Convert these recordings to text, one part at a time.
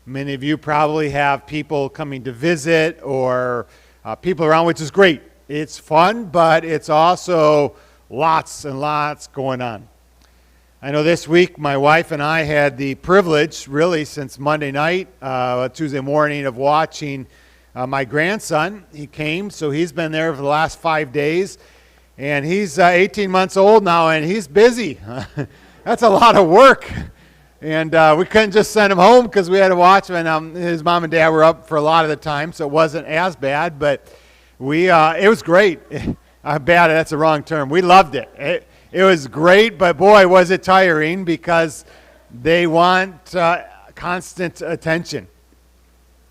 Many of you probably have people coming to visit or people around, which is great. It's fun, but it's also lots and lots going on. I know this week my wife and I had the privilege, really since Monday night, Tuesday morning, of watching my grandson. He came, so he's been there for the last 5 days, and he's 18 months old now, and he's busy. That's a lot of work, and we couldn't just send him home because we had to watch him, and his mom and dad were up for a lot of the time, so it wasn't as bad, but it was great. Bad, that's the wrong term. We loved it. It was great, but boy, was it tiring because they want constant attention.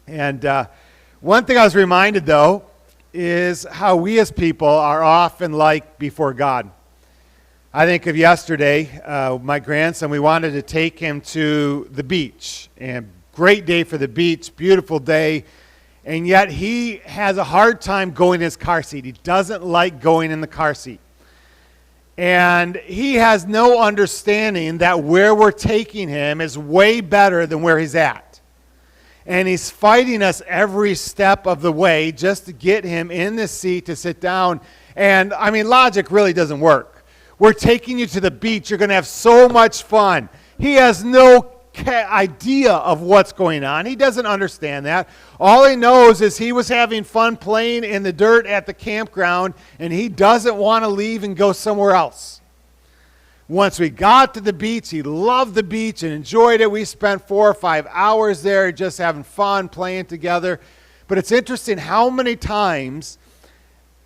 And one thing I was reminded, though, is how we as people are often like before God. I think of yesterday, my grandson, we wanted to take him to the beach. And great day for the beach, beautiful day. And yet he has a hard time going in his car seat. He doesn't like going in the car seat. And he has no understanding that where we're taking him is way better than where he's at. And he's fighting us every step of the way just to get him in the seat to sit down. And, I mean, logic really doesn't work. We're taking you to the beach. You're going to have so much fun. He has no idea of what's going on. He doesn't understand that. All he knows is he was having fun playing in the dirt at the campground, and he doesn't want to leave and go somewhere else. Once we got to the beach, he loved the beach and enjoyed it. We spent 4 or 5 hours there just having fun, playing together. But it's interesting how many times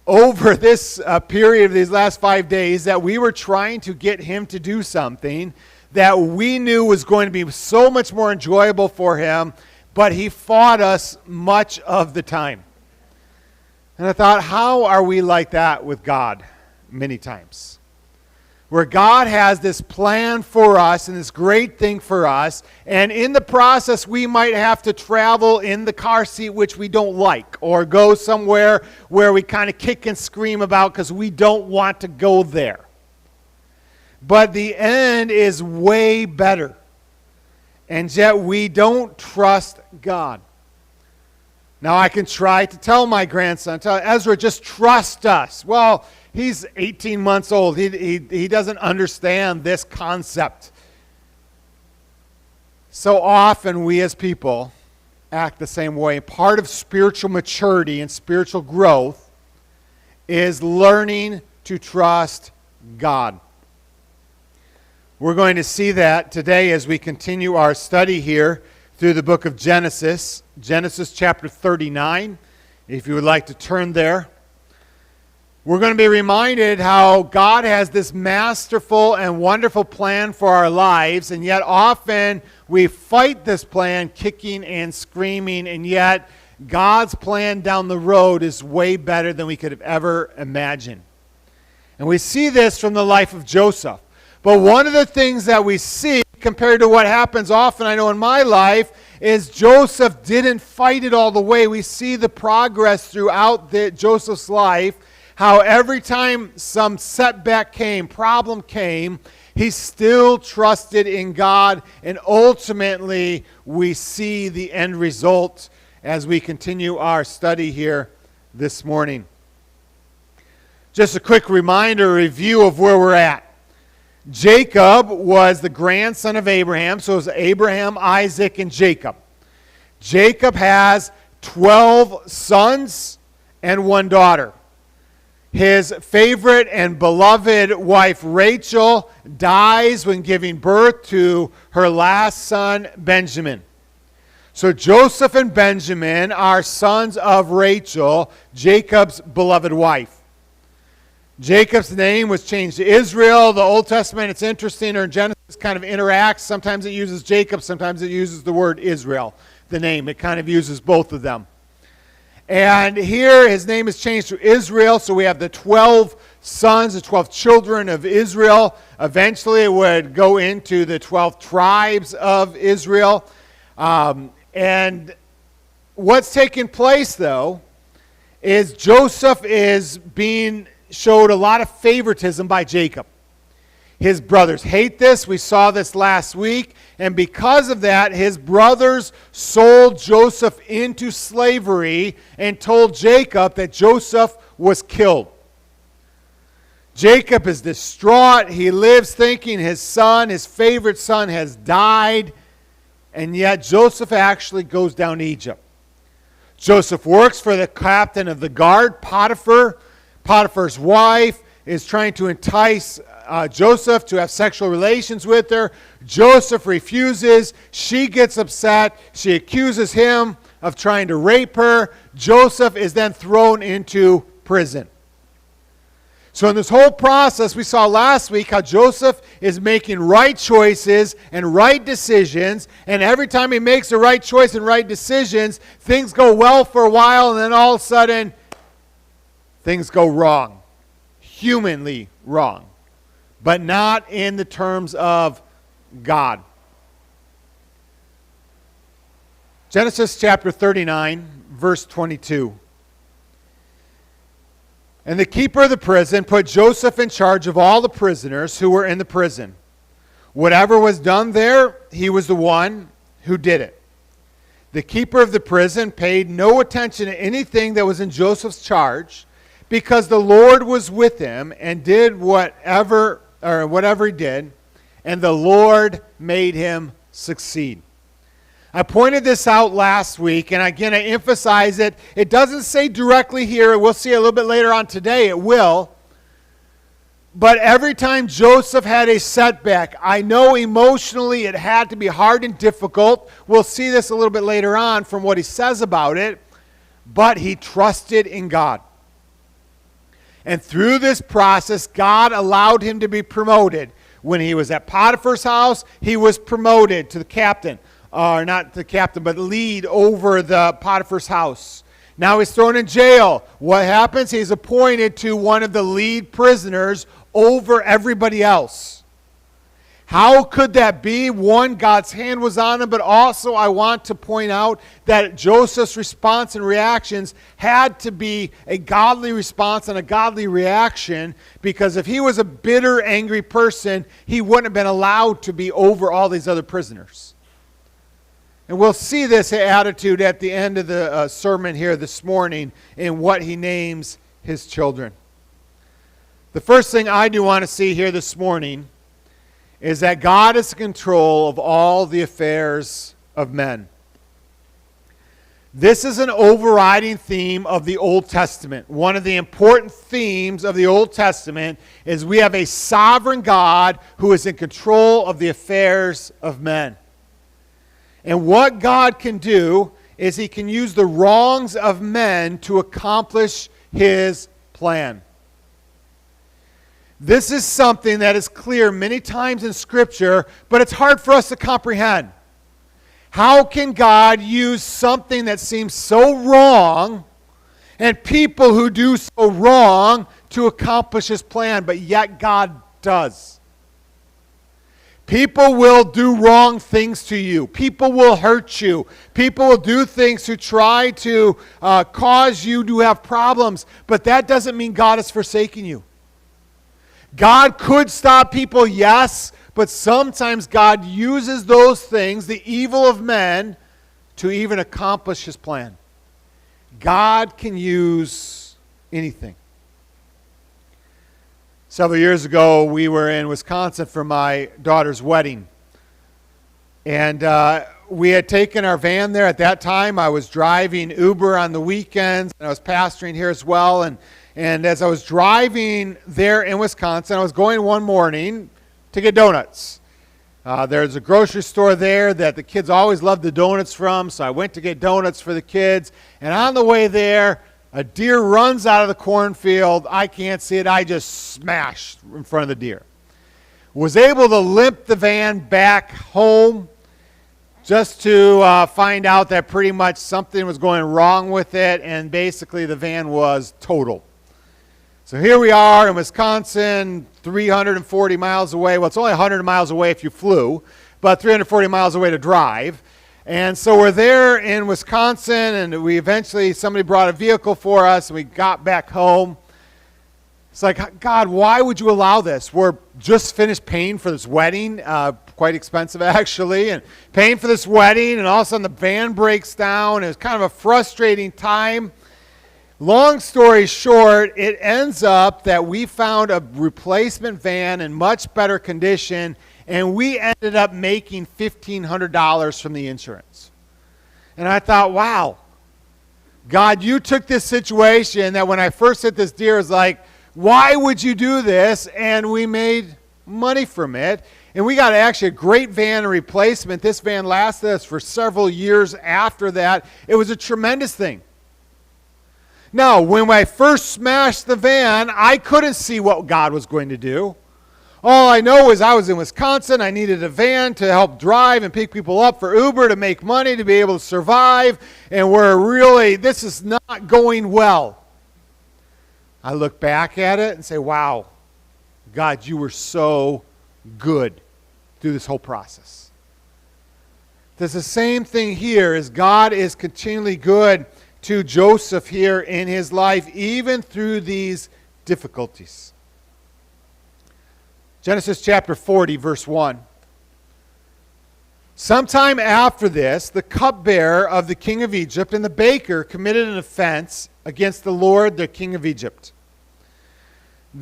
over this period of these last 5 days that we were trying to get him to do something that we knew was going to be so much more enjoyable for him, but he fought us much of the time. And I thought, how are we like that with God many times? Where God has this plan for us and this great thing for us, and in the process we might have to travel in the car seat, which we don't like, or go somewhere where we kind of kick and scream about because we don't want to go there. But the end is way better. And yet we don't trust God. Now I can try to tell my grandson, tell Ezra, just trust us. Well, he's 18 months old. He doesn't understand this concept. So often we as people act the same way. Part of spiritual maturity and spiritual growth is learning to trust God. We're going to see that today as we continue our study here through the book of Genesis, Genesis chapter 39, if you would like to turn there. We're going to be reminded how God has this masterful and wonderful plan for our lives, and yet often we fight this plan kicking and screaming, and yet God's plan down the road is way better than we could have ever imagined. And we see this from the life of Joseph. But one of the things that we see compared to what happens often, I know in my life, is Joseph didn't fight it all the way. We see the progress throughout Joseph's life, how every time some setback came, problem came, he still trusted in God, and ultimately we see the end result as we continue our study here this morning. Just a quick reminder, review of where we're at. Jacob was the grandson of Abraham, so it was Abraham, Isaac, and Jacob. Jacob has 12 sons and 1 daughter. His favorite and beloved wife, Rachel, dies when giving birth to her last son, Benjamin. So Joseph and Benjamin are sons of Rachel, Jacob's beloved wife. Jacob's name was changed to Israel. The Old Testament, it's interesting, or in Genesis kind of interacts. Sometimes it uses Jacob, sometimes it uses the word Israel, the name. It kind of uses both of them. And here his name is changed to Israel, so we have the 12 sons, the 12 children of Israel. Eventually it would go into the 12 tribes of Israel. And what's taking place, though, is Joseph is being showed a lot of favoritism by Jacob. His brothers hate this. We saw this last week. And because of that, his brothers sold Joseph into slavery and told Jacob that Joseph was killed. Jacob is distraught. He lives thinking his son, his favorite son, has died. And yet Joseph actually goes down to Egypt. Joseph works for the captain of the guard, Potiphar. Potiphar's wife is trying to entice Joseph to have sexual relations with her. Joseph refuses. She gets upset. She accuses him of trying to rape her. Joseph is then thrown into prison. So in this whole process, we saw last week how Joseph is making right choices and right decisions, and every time he makes the right choice and right decisions, things go well for a while, and then all of a sudden, things go wrong. Humanly wrong. But not in the terms of God. Genesis chapter 39, verse 22. And the keeper of the prison put Joseph in charge of all the prisoners who were in the prison. Whatever was done there, he was the one who did it. The keeper of the prison paid no attention to anything that was in Joseph's charge, because the Lord was with him and did whatever he did, and the Lord made him succeed. I pointed this out last week, and again I emphasize it. It doesn't say directly here. We'll see a little bit later on today. It will. But every time Joseph had a setback, I know emotionally it had to be hard and difficult. We'll see this a little bit later on from what he says about it. But he trusted in God. And through this process, God allowed him to be promoted. When he was at Potiphar's house, he was promoted to the captain. Or not the captain, but lead over the Potiphar's house. Now he's thrown in jail. What happens? He's appointed to one of the lead prisoners over everybody else. How could that be? One, God's hand was on him, but also I want to point out that Joseph's response and reactions had to be a godly response and a godly reaction, because if he was a bitter, angry person, he wouldn't have been allowed to be over all these other prisoners. And we'll see this attitude at the end of the sermon here this morning in what he names his children. The first thing I do want to see here this morning is that God is in control of all the affairs of men. This is an overriding theme of the Old Testament. One of the important themes of the Old Testament is we have a sovereign God who is in control of the affairs of men. And what God can do is he can use the wrongs of men to accomplish his plan. This is something that is clear many times in Scripture, but it's hard for us to comprehend. How can God use something that seems so wrong and people who do so wrong to accomplish his plan, but yet God does? People will do wrong things to you. People will hurt you. People will do things to try to cause you to have problems, but that doesn't mean God has forsaken you. God could stop people, yes, but sometimes God uses those things, the evil of men, to even accomplish his plan. God can use anything. Several years ago, we were in Wisconsin for my daughter's wedding. And we had taken our van there. At that time, I was driving Uber on the weekends, and I was pastoring here as well. And as I was driving there in Wisconsin, I was going one morning to get donuts. There's a grocery store there that the kids always love the donuts from, so I went to get donuts for the kids. And on the way there, a deer runs out of the cornfield. I can't see it. I just smashed in front of the deer. Was able to limp the van back home just to find out that pretty much something was going wrong with it, and basically the van was totaled. So here we are in Wisconsin, 340 miles away. Well, it's only 100 miles away if you flew, but 340 miles away to drive. And so we're there in Wisconsin, and somebody brought a vehicle for us, and we got back home. It's like, God, why would you allow this? We're just finished paying for this wedding, quite expensive actually, and paying for this wedding, and all of a sudden the van breaks down. It was kind of a frustrating time. Long story short, it ends up that we found a replacement van in much better condition, and we ended up making $1,500 from the insurance. And I thought, wow, God, you took this situation that when I first hit this deer, it was like, why would you do this? And we made money from it. And we got actually a great van replacement. This van lasted us for several years after that. It was a tremendous thing. Now, when I first smashed the van, I couldn't see what God was going to do. All I know is I was in Wisconsin. I needed a van to help drive and pick people up for Uber to make money, to be able to survive. And this is not going well. I look back at it and say, wow, God, you were so good through this whole process. There's the same thing here as God is continually good to Joseph here in his life, even through these difficulties. Genesis chapter 40, verse 1. Sometime after this, the cupbearer of the king of Egypt and the baker committed an offense against the Lord, the king of Egypt.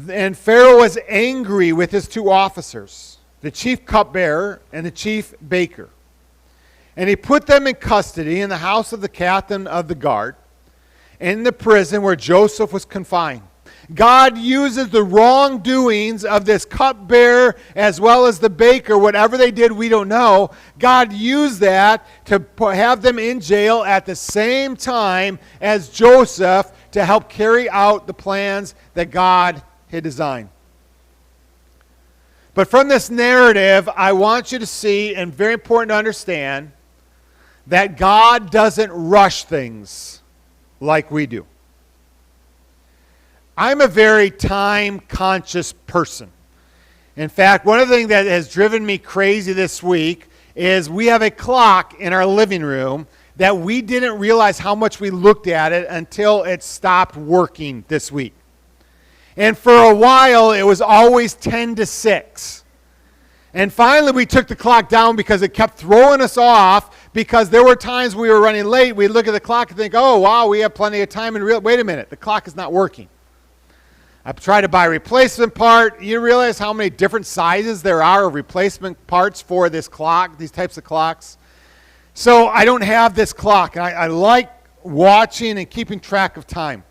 And Pharaoh was angry with his two officers, the chief cupbearer and the chief baker. And he put them in custody in the house of the captain of the guard, in the prison where Joseph was confined. God uses the wrongdoings of this cupbearer as well as the baker, whatever they did, we don't know. God used that to have them in jail at the same time as Joseph to help carry out the plans that God had designed. But from this narrative, I want you to see, and very important to understand, that God doesn't rush things like we do. I'm a very time-conscious person. In fact, one of the things that has driven me crazy this week is we have a clock in our living room that we didn't realize how much we looked at it until it stopped working this week. And for a while, it was always 10 to 6. And finally, we took the clock down because it kept throwing us off, because there were times we were running late. We'd look at the clock and think, oh, wow, we have plenty of time. And wait a minute, the clock is not working. I tried to buy a replacement part. You realize how many different sizes there are of replacement parts for this clock, these types of clocks. So I don't have this clock. And I like watching and keeping track of time.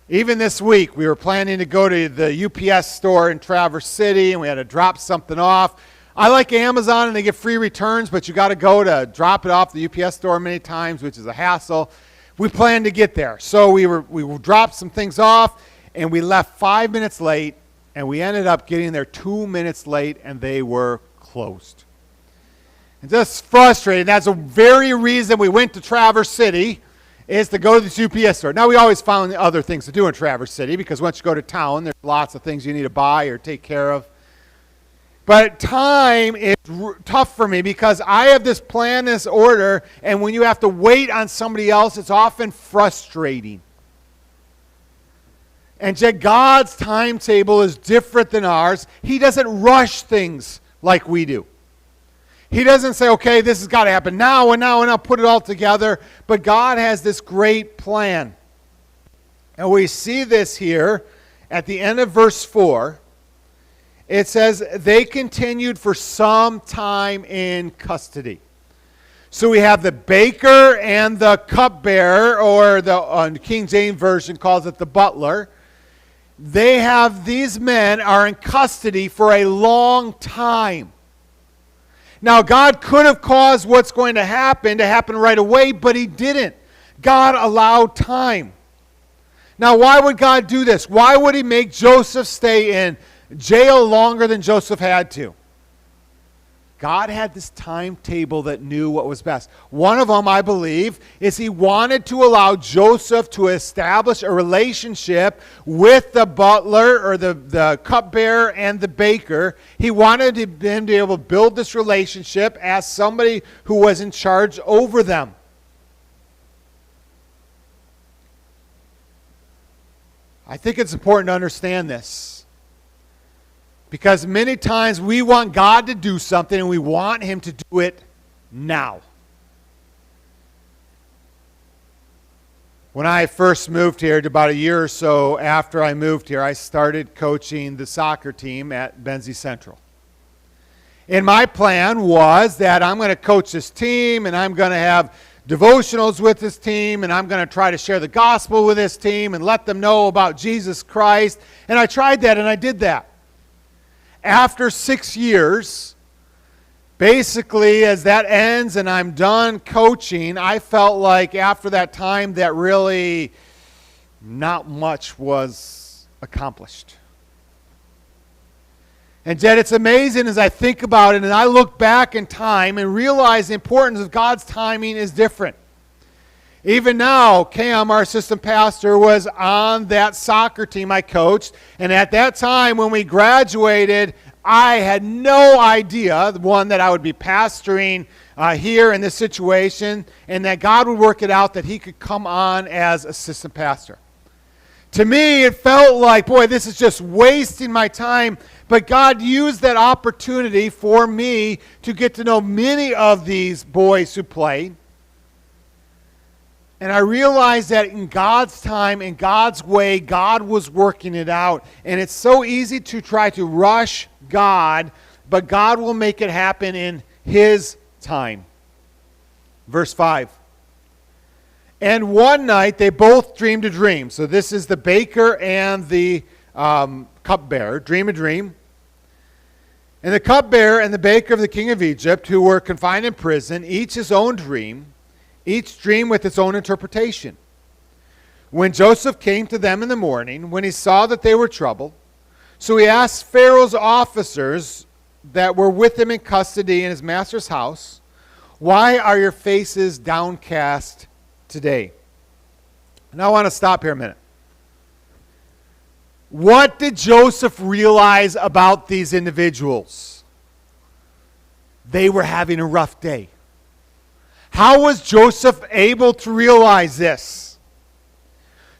Even this week, we were planning to go to the UPS store in Traverse City, and we had to drop something off. I like Amazon, and they get free returns, but you got to go to drop it off the UPS store many times, which is a hassle. We planned to get there. So we dropped some things off, and we left 5 minutes late, and we ended up getting there 2 minutes late, and they were closed. And just frustrating. That's the very reason we went to Traverse City, is to go to this UPS store. Now, we always found other things to do in Traverse City, because once you go to town, there's lots of things you need to buy or take care of. But time is tough for me because I have this plan, this order, and when you have to wait on somebody else, it's often frustrating. And yet God's timetable is different than ours. He doesn't rush things like we do. He doesn't say, okay, this has got to happen now and now and now, put it all together. But God has this great plan. And we see this here at the end of verse 4. It says, they continued for some time in custody. So we have the baker and the cupbearer, or the King James Version calls it the butler. These men are in custody for a long time. Now, God could have caused what's going to happen right away, but he didn't. God allowed time. Now, why would God do this? Why would he make Joseph stay in jail longer than Joseph had to? God had this timetable that knew what was best. One of them, I believe, is he wanted to allow Joseph to establish a relationship with the butler or the cupbearer and the baker. He wanted him to be able to build this relationship as somebody who was in charge over them. I think it's important to understand this. Because many times we want God to do something and we want Him to do it now. When I first moved here, about a year or so after I moved here, I started coaching the soccer team at Benzie Central. And my plan was that I'm going to coach this team and I'm going to have devotionals with this team and I'm going to try to share the gospel with this team and let them know about Jesus Christ. And I tried that and I did that. After 6 years, basically as that ends and I'm done coaching, I felt like after that time that really not much was accomplished. And yet it's amazing as I think about it and I look back in time and realize the importance of God's timing is different. Even now, Cam, our assistant pastor, was on that soccer team I coached. And at that time when we graduated, I had no idea, one, that I would be pastoring here in this situation and that God would work it out that he could come on as assistant pastor. To me, it felt like, boy, this is just wasting my time. But God used that opportunity for me to get to know many of these boys who played. And I realized that in God's time, in God's way, God was working it out. And it's so easy to try to rush God, but God will make it happen in His time. Verse 5. And one night they both dreamed a dream. So this is the baker and the cupbearer. Dream a dream. And the cupbearer and the baker of the king of Egypt, who were confined in prison, each his own dream, each dream with its own interpretation. When Joseph came to them in the morning, when he saw that they were troubled, so he asked Pharaoh's officers that were with him in custody in his master's house, "Why are your faces downcast today?" Now I want to stop here a minute. What did Joseph realize about these individuals? They were having a rough day. How was Joseph able to realize this?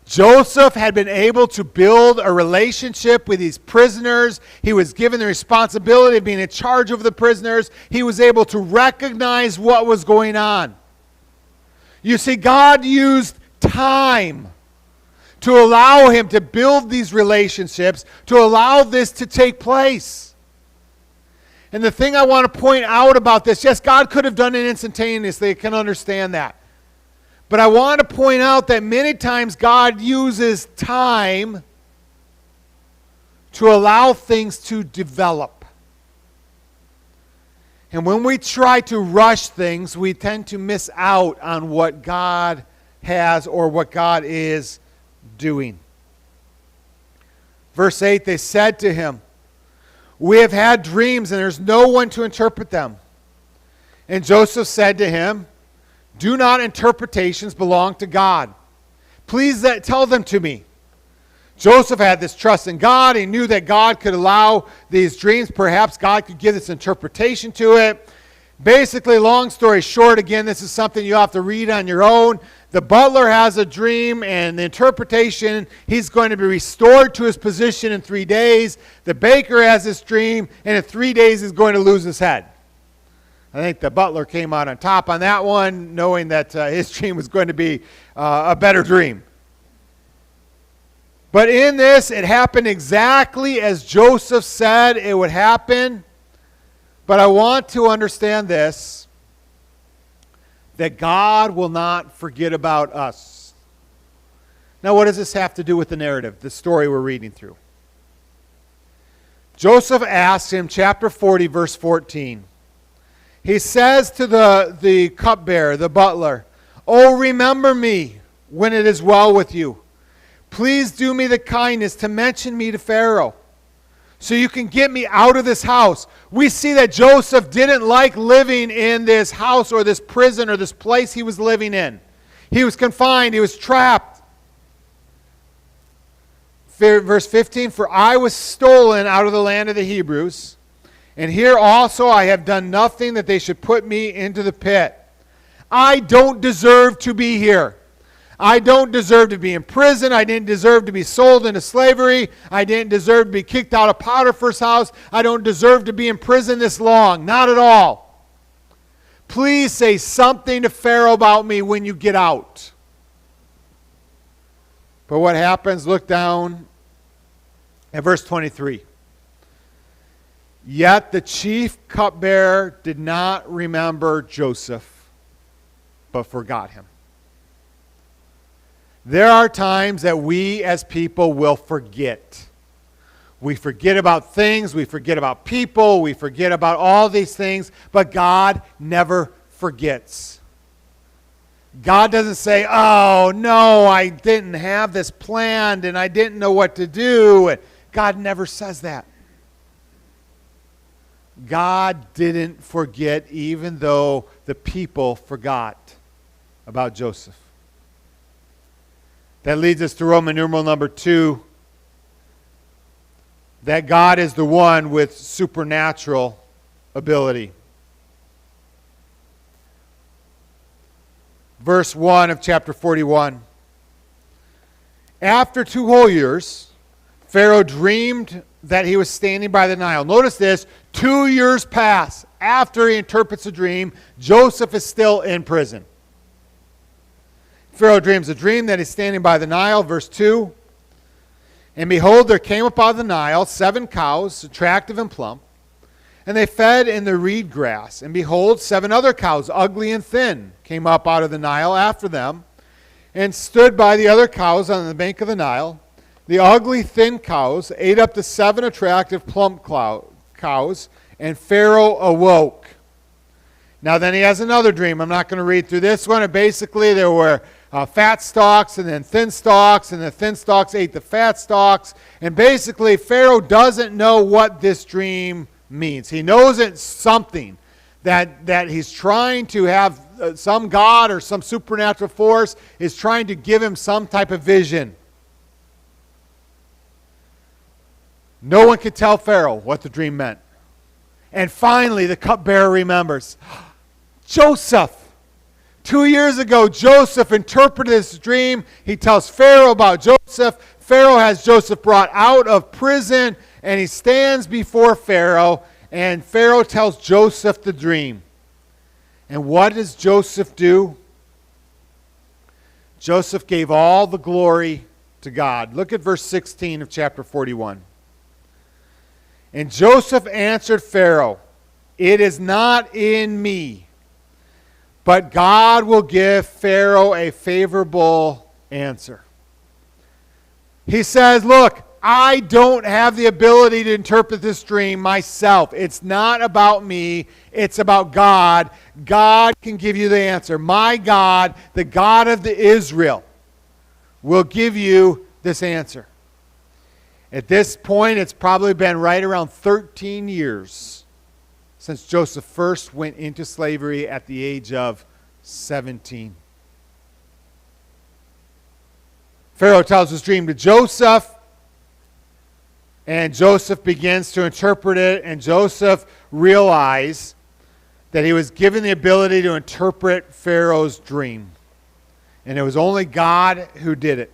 Joseph had been able to build a relationship with these prisoners. He was given the responsibility of being in charge of the prisoners. He was able to recognize what was going on. You see, God used time to allow him to build these relationships, to allow this to take place. And the thing I want to point out about this, yes, God could have done it instantaneously. I can understand that. But I want to point out that many times God uses time to allow things to develop. And when we try to rush things, we tend to miss out on what God has or what God is doing. Verse 8, they said to him, "We have had dreams and there's no one to interpret them." And Joseph said to him, "Do not interpretations belong to God? Please tell them to me." Joseph had this trust in God. He knew that God could allow these dreams. Perhaps God could give this interpretation to it. Basically, long story short, again, this is something you have to read on your own. The butler has a dream, and the interpretation, he's going to be restored to his position in 3 days. The baker has this dream, and in 3 days he's going to lose his head. I think the butler came out on top on that one, knowing that his dream was going to be a better dream. But in this, it happened exactly as Joseph said it would happen. But I want to understand this, that God will not forget about us. Now, what does this have to do with the narrative, the story we're reading through? Joseph asked him, chapter 40, verse 14. He says to the cupbearer, the butler, "Oh, remember me when it is well with you. Please do me the kindness to mention me to Pharaoh, so you can get me out of this house." We see that Joseph didn't like living in this house or this prison or this place he was living in. He was confined. He was trapped. Verse 15, "For I was stolen out of the land of the Hebrews, and here also I have done nothing that they should put me into the pit. I don't deserve to be here. I don't deserve to be in prison. I didn't deserve to be sold into slavery. I didn't deserve to be kicked out of Potiphar's house. I don't deserve to be in prison this long. Not at all. Please say something to Pharaoh about me when you get out. But what happens? Look down at verse 23. Yet the chief cupbearer did not remember Joseph, but forgot him. There are times that we as people will forget. We forget about things, we forget about people, we forget about all these things, but God never forgets. God doesn't say, oh, no, I didn't have this planned and I didn't know what to do. God never says that. God didn't forget even though the people forgot about Joseph. That leads us to Roman numeral number 2, that God is the one with supernatural ability. Verse 1 of chapter 41. After 2 whole years, Pharaoh dreamed that he was standing by the Nile. Notice this, 2 years pass after he interprets the dream. Joseph is still in prison. Pharaoh dreams a dream that he's standing by the Nile, verse 2. And behold, there came up out of the Nile 7 cows, attractive and plump, and they fed in the reed grass. And behold, 7 other cows, ugly and thin, came up out of the Nile after them, and stood by the other cows on the bank of the Nile. The ugly, thin cows ate up the 7 attractive, plump cows, and Pharaoh awoke. Now then he has another dream. I'm not going to read through this one. And basically there were fat stalks and then thin stalks, and the thin stalks ate the fat stalks. And basically Pharaoh doesn't know what this dream means. He knows it's something, that he's trying to have some God or some supernatural force is trying to give him some type of vision. No one could tell Pharaoh what the dream meant. And finally the cupbearer remembers. Joseph! 2 years ago, Joseph interpreted this dream. He tells Pharaoh about Joseph. Pharaoh has Joseph brought out of prison, and he stands before Pharaoh, and Pharaoh tells Joseph the dream. And what does Joseph do? Joseph gave all the glory to God. Look at verse 16 of chapter 41. And Joseph answered Pharaoh, "It is not in me, but God will give Pharaoh a favorable answer." He says, look, I don't have the ability to interpret this dream myself. It's not about me. It's about God. God can give you the answer. My God, the God of the Israel, will give you this answer. At this point, it's probably been right around 13 years since Joseph first went into slavery at the age of 17. Pharaoh tells his dream to Joseph, and Joseph begins to interpret it, and Joseph realized that he was given the ability to interpret Pharaoh's dream. And it was only God who did it.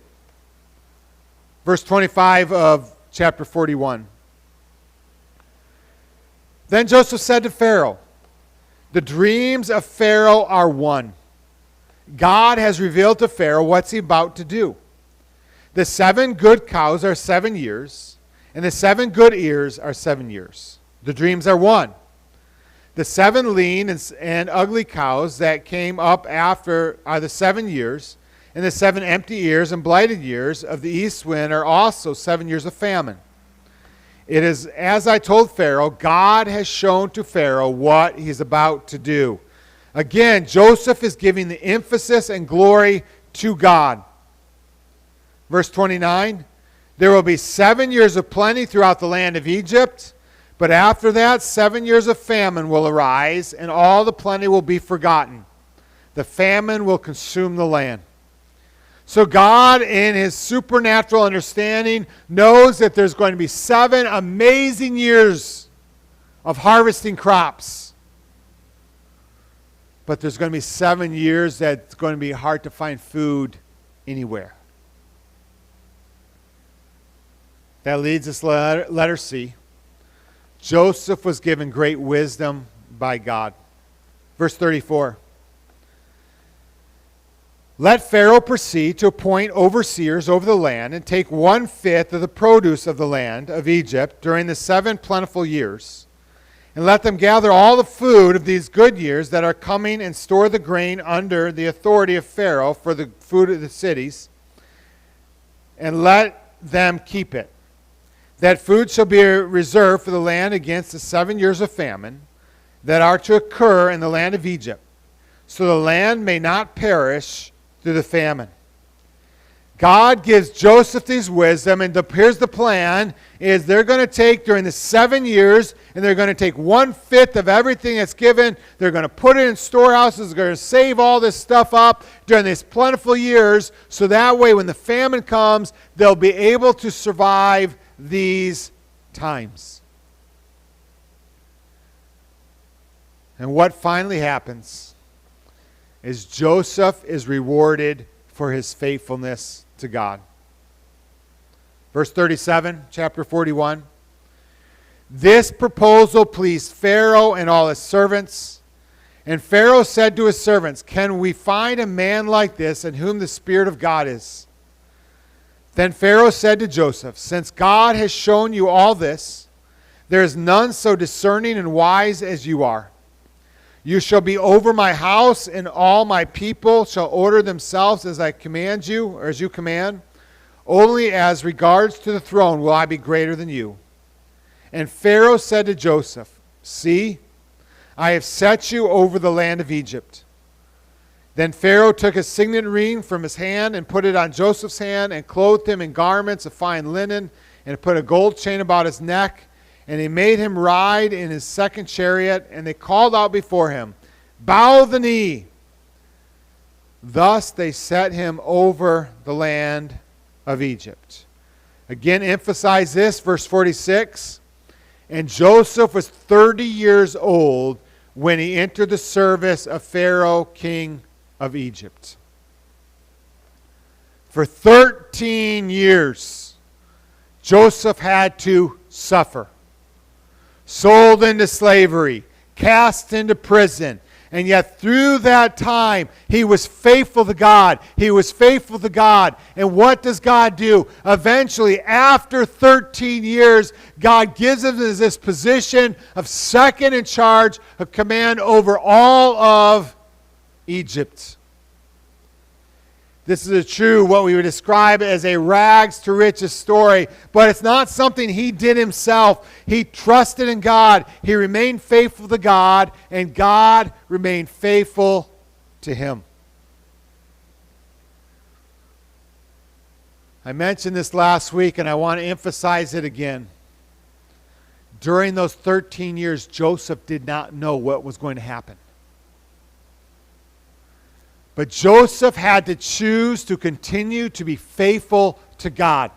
Verse 25 of chapter 41. Then Joseph said to Pharaoh, "The dreams of Pharaoh are one. God has revealed to Pharaoh what's he about to do. The 7 good cows are 7 years, and the 7 good ears are 7 years. The dreams are one. The 7 lean and ugly cows that came up after are the 7 years, and the 7 empty ears and blighted years of the east wind are also 7 years of famine. It is as I told Pharaoh, God has shown to Pharaoh what he's about to do." Again, Joseph is giving the emphasis and glory to God. Verse 29, "There will be 7 years of plenty throughout the land of Egypt, but after that 7 years of famine will arise, and all the plenty will be forgotten. The famine will consume the land." So God, in his supernatural understanding, knows that there's going to be 7 amazing years of harvesting crops. But there's going to be 7 years that's going to be hard to find food anywhere. That leads us to letter C. Joseph was given great wisdom by God. Verse 34. Let Pharaoh proceed to appoint overseers over the land and take 1/5 of the produce of the land of Egypt during the 7 plentiful years. And let them gather all the food of these good years that are coming and store the grain under the authority of Pharaoh for the food of the cities. And let them keep it. That food shall be reserved for the land against the 7 years of famine that are to occur in the land of Egypt, so the land may not perish through the famine. God gives Joseph this wisdom, and here's the plan, is they're going to take during the 7 years, and they're going to take 1/5 of everything that's given, they're going to put it in storehouses, they're going to save all this stuff up during these plentiful years, so that way when the famine comes, they'll be able to survive these times. And what finally happens is Joseph is rewarded for his faithfulness to God. Verse 37, chapter 41. This proposal pleased Pharaoh and all his servants. And Pharaoh said to his servants, "Can we find a man like this in whom the Spirit of God is?" Then Pharaoh said to Joseph, "Since God has shown you all this, there is none so discerning and wise as you are. You shall be over my house, and all my people shall order themselves as I command you, or as you command. Only as regards to the throne will I be greater than you." And Pharaoh said to Joseph, "See, I have set you over the land of Egypt." Then Pharaoh took a signet ring from his hand and put it on Joseph's hand and clothed him in garments of fine linen and put a gold chain about his neck. And he made him ride in his second chariot, and they called out before him, "Bow the knee." Thus they set him over the land of Egypt. Again, emphasize this, verse 46. And Joseph was 30 years old when he entered the service of Pharaoh, king of Egypt. For 13 years, Joseph had to suffer. Sold into slavery, cast into prison, and yet through that time, he was faithful to God. He was faithful to God. And what does God do? Eventually, after 13 years, God gives him this position of second in charge of command over all of Egypt. This is a true, what we would describe as a rags to riches story, but it's not something he did himself. He trusted in God. He remained faithful to God, and God remained faithful to him. I mentioned this last week, and I want to emphasize it again. During those 13 years, Joseph did not know what was going to happen. But Joseph had to choose to continue to be faithful to God.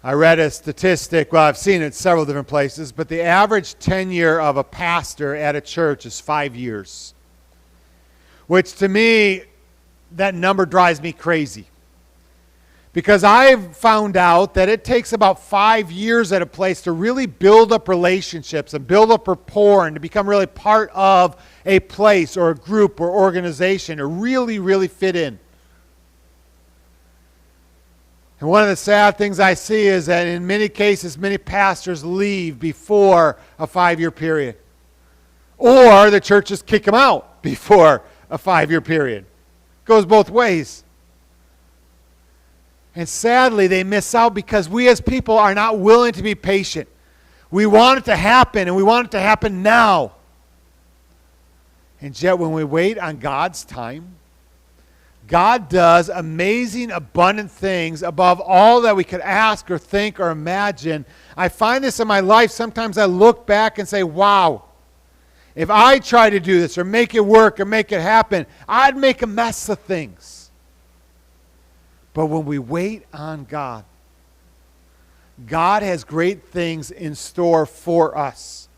I read a statistic, well, I've seen it several different places, but the average tenure of a pastor at a church is 5 years. Which to me, that number drives me crazy. Because I've found out that it takes about 5 years at a place to really build up relationships and build up rapport and to become really part of a place or a group or organization to really, really fit in. And one of the sad things I see is that in many cases, many pastors leave before a 5-year period. Or the churches kick them out before a 5-year period. Goes both ways. And sadly, they miss out because we as people are not willing to be patient. We want it to happen, and we want it to happen now. And yet when we wait on God's time, God does amazing, abundant things above all that we could ask or think or imagine. I find this in my life. Sometimes I look back and say, wow, if I try to do this or make it work or make it happen, I'd make a mess of things. But when we wait on God, God has great things in store for us.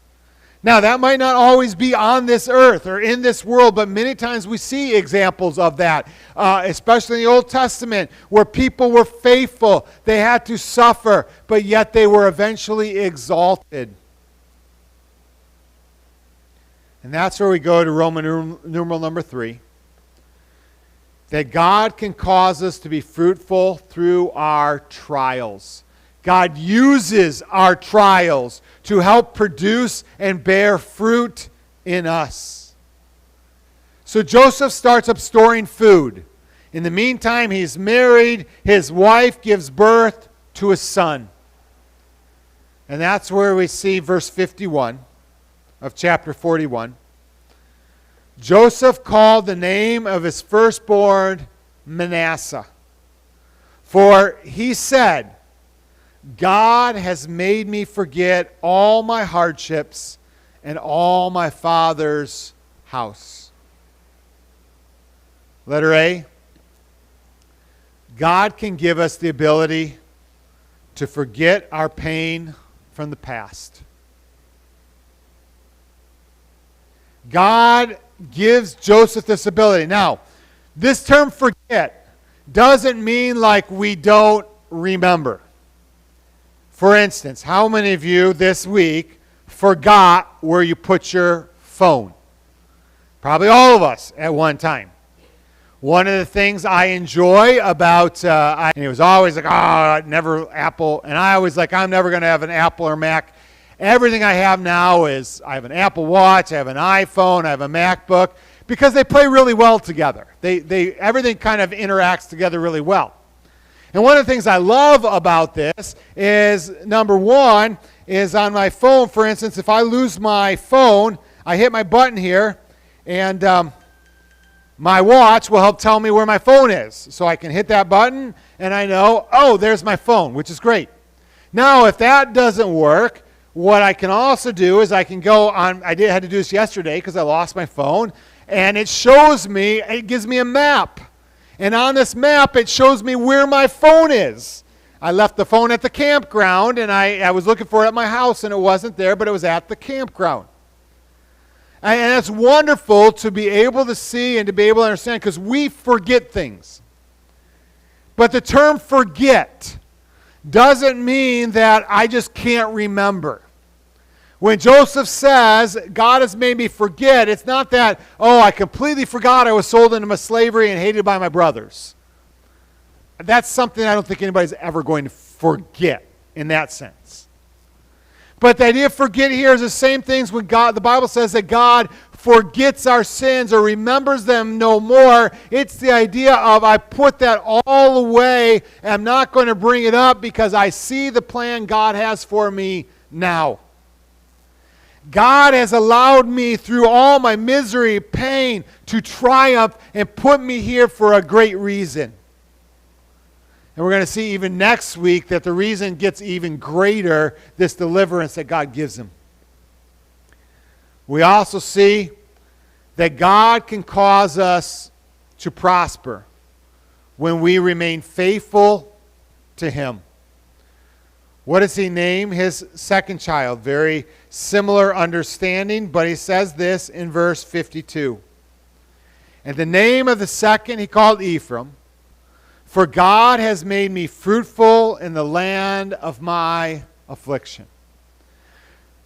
Now, that might not always be on this earth or in this world, but many times we see examples of that, especially in the Old Testament, where people were faithful. They had to suffer, but yet they were eventually exalted. And that's where we go to Roman numeral number 3. That God can cause us to be fruitful through our trials. God uses our trials to help produce and bear fruit in us. So Joseph starts up storing food. In the meantime, he's married. His wife gives birth to a son. And that's where we see verse 51 of chapter 41. Joseph called the name of his firstborn Manasseh. For he said, God has made me forget all my hardships and all my father's house. Letter A, God can give us the ability to forget our pain from the past. God gives Joseph this ability. Now, this term forget doesn't mean like we don't remember. For instance, how many of you this week forgot where you put your phone? Probably all of us at one time. One of the things I enjoy about, and it was always like, never Apple, and I was like, I'm never going to have an Apple or Mac. Everything I have now is, I have an Apple Watch, I have an iPhone, I have a MacBook, because they play really well together. Everything kind of interacts together really well. And one of the things I love about this is, number one, is on my phone, for instance, if I lose my phone, I hit my button here, and my watch will help tell me where my phone is. So I can hit that button, and I know, oh, there's my phone, which is great. Now, if that doesn't work, what I can also do is I can go on, had to do this yesterday because I lost my phone, and it shows me, it gives me a map. And on this map, it shows me where my phone is. I left the phone at the campground, and I was looking for it at my house, and it wasn't there, but it was at the campground. And it's wonderful to be able to see and to be able to understand, because we forget things. But the term forget doesn't mean that I just can't remember. When Joseph says, God has made me forget, it's not that, I completely forgot I was sold into slavery and hated by my brothers. That's something I don't think anybody's ever going to forget in that sense. But the idea of forget here is the same things when the Bible says that God forgets our sins or remembers them no more. It's the idea of I put that all away and I'm not going to bring it up because I see the plan God has for me now. God has allowed me through all my misery, pain, to triumph and put me here for a great reason. And we're going to see even next week that the reason gets even greater, this deliverance that God gives him. We also see that God can cause us to prosper when we remain faithful to him. What does he name his second child? Very similar understanding, but he says this in verse 52. And the name of the second he called Ephraim, for God has made me fruitful in the land of my affliction.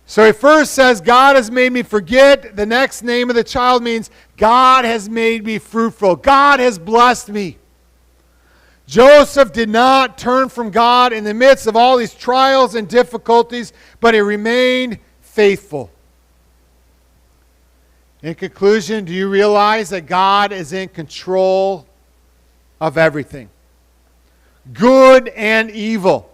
So he first says, God has made me forget. The next name of the child means God has made me fruitful. God has blessed me. Joseph did not turn from God in the midst of all these trials and difficulties, but he remained faithful. In conclusion, do you realize that God is in control of everything? Good and evil.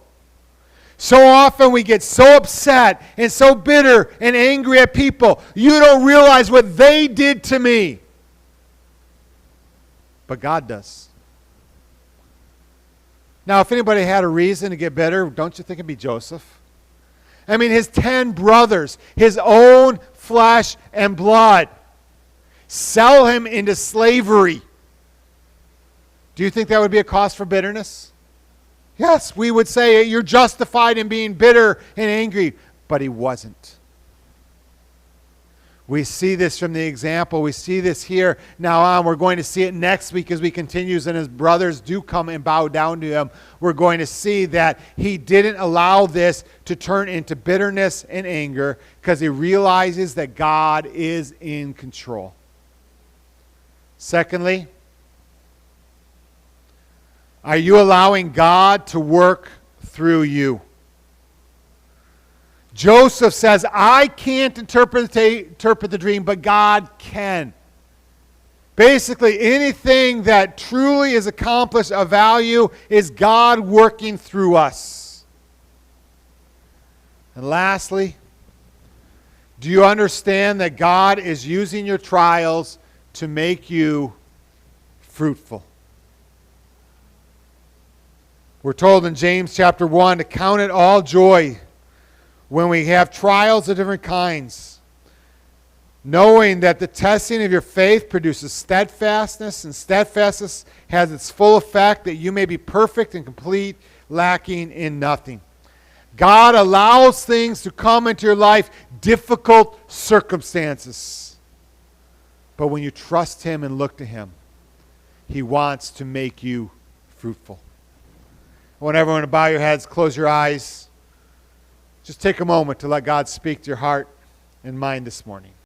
So often we get so upset and so bitter and angry at people. You don't realize what they did to me. But God does. Now, if anybody had a reason to get bitter, don't you think it'd be Joseph? I mean, his 10 brothers, his own flesh and blood, sell him into slavery. Do you think that would be a cause for bitterness? Yes, we would say you're justified in being bitter and angry, but he wasn't. We see this from the example. We see this here now on. We're going to see it next week as we continue, and his brothers do come and bow down to him. We're going to see that he didn't allow this to turn into bitterness and anger because he realizes that God is in control. Secondly, are you allowing God to work through you? Joseph says, I can't interpret the dream, but God can. Basically, anything that truly is accomplished of value is God working through us. And lastly, do you understand that God is using your trials to make you fruitful? We're told in James chapter 1 to count it all joy when we have trials of different kinds, knowing that the testing of your faith produces steadfastness, and steadfastness has its full effect that you may be perfect and complete, lacking in nothing. God allows things to come into your life, difficult circumstances. But when you trust him and look to him, he wants to make you fruitful. I want everyone to bow your heads, close your eyes. Just take a moment to let God speak to your heart and mind this morning.